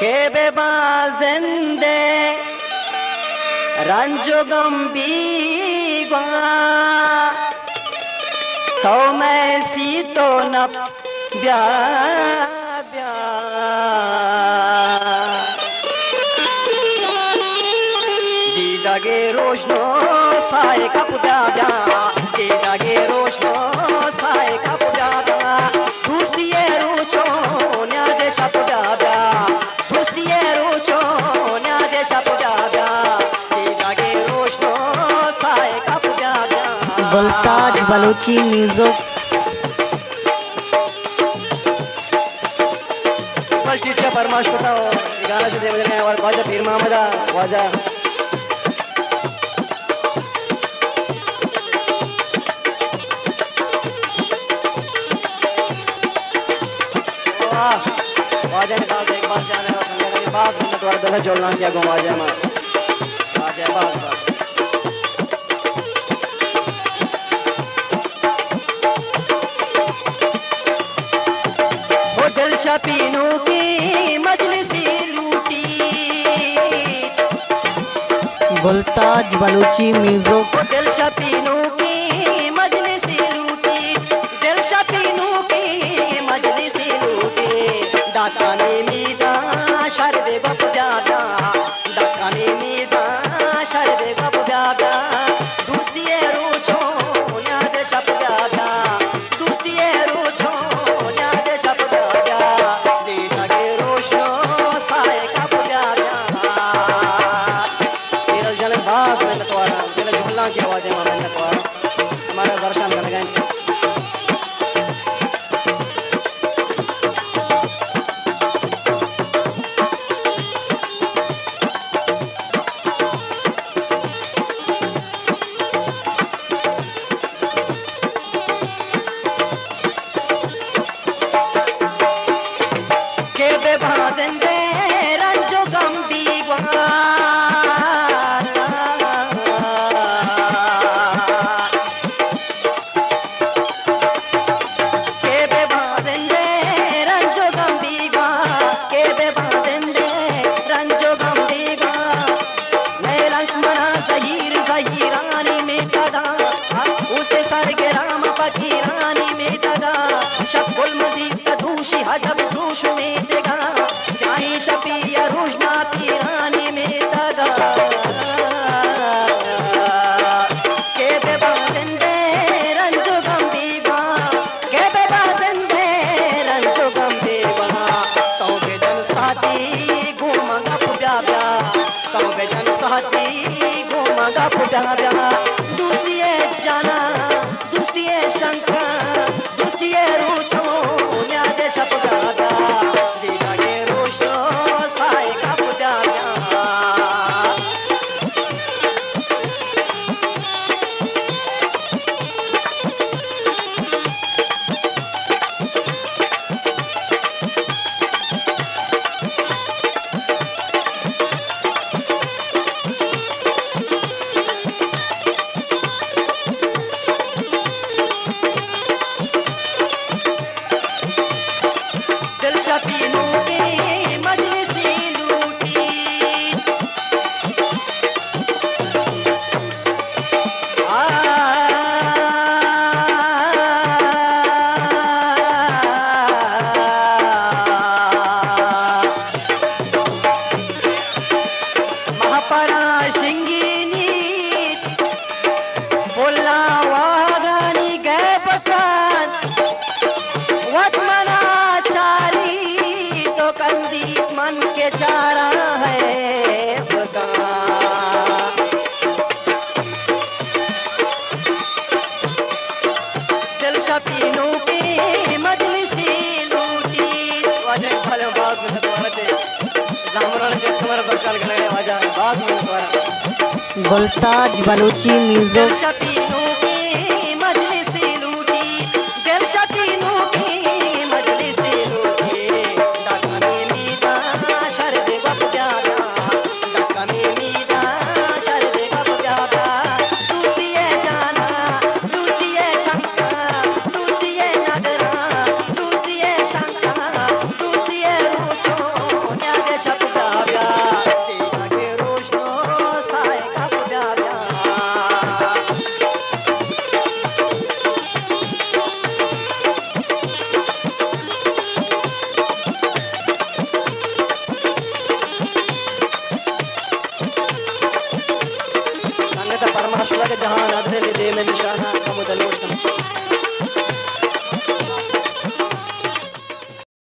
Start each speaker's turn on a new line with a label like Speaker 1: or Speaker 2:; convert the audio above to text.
Speaker 1: के बेबाजिंदे रंजो गंबी तो मैं सी तो नफ्स ब्या ब्या दीदागे रोशनो साए का पुजा ब्या दीदागे रोशनो साए का पुजा ब्या दूसरी रूचो न्या देशा पुजा ब्या दूसरी रूचो न्या देशा पुजा ब्या दीदागे रोशनो साए का पुजा ब्या
Speaker 2: गुलताज बलूची म्यूजिक
Speaker 1: टीचर फरमाश होता हो गाना से देवने और ख्वाजा पीर मोहम्मद ख्वाजा ख्वाजा ने कहा एक बात जाने और संगे की बात में तो दला जोड़ना किया ख्वाजा में ख्वाजा बात दिल शपीनों की मजलिसी लूटी
Speaker 2: गुलताज बलूची म्यूजिक
Speaker 1: दिल शपीनों की मजलिसी लूटी दिल शपीनों की मजलिसी लूटी दाताने मीदा शरबे गप जादा दाताने मीदा शरबे गप जादा दूसरी रूचो याद शप जादा दूसरी रूचो याद शप की आवाज़ है हमारा दर्शन कर गए के बेबाजिंदे रंजो गंबी रानी में तगा उससे सर के राम फकीरानी में तगा शकुल मजीद का दूषी हजब दूष में देगा शाही शफिया रुजना पीरानी में तगा के बेबाजिंदे रंजो गंबीबा के बेबाजिंदे रंजो गंबीबा तो बेजन साथी घूमगा पुजा ब्या तो बेजन साथी घूमगा पुजा ब्या दूसरी जाना दूसरी शंका दूसरी रूचो न्याद शपगादा दीदागे रोशनो साए का पुजा ब्या शपीनों की मजलिसी लूटी महापरा शिंगिनी बोला वागानी गए पकान वटमना तो कंदीप मन के चारा है दिल शपीनों की मजलिसी लूटी वाजे भले बात में तुम्हारा जामरण के तुम्हारा बचाल करने वाजा बात में तुम्हारा
Speaker 2: गुलताज बलूची म्यूजिक
Speaker 1: शपीनों की मजलिसी लूटी दिल शपीनों की मजलिसी लूटी दाताने मीदा शरबे गप जादा दाताने मीदा शरबे गप जादा दूसरी जाना दूसरी शंका दूसरी नगरा दूसरी शंका दूसरी रूचो न्याद शप लग जहान दिल दे में निशाना कम दलो